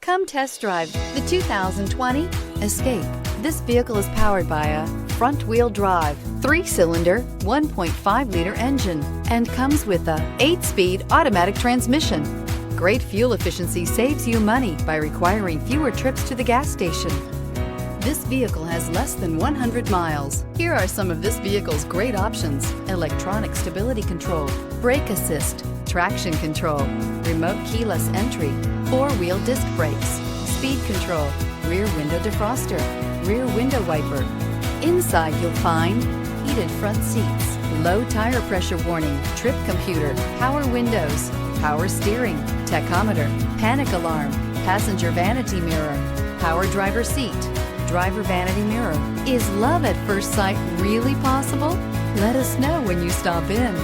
Come test drive the 2020 Escape. This vehicle is powered by a front-wheel drive, 3-cylinder, 1.5-liter engine, and comes with a 8-speed automatic transmission. Great fuel efficiency saves you money by requiring fewer trips to the gas station. This vehicle has less than 100 miles. Here are some of this vehicle's great options: electronic stability control, brake assist, traction control, remote keyless entry, 4-wheel disc brakes, speed control, rear window defroster, rear window wiper. Inside you'll find heated front seats, low tire pressure warning, trip computer, power windows, power steering, tachometer, panic alarm, passenger vanity mirror, power driver seat, driver vanity mirror. Is love at first sight really possible? Let us know when you stop in.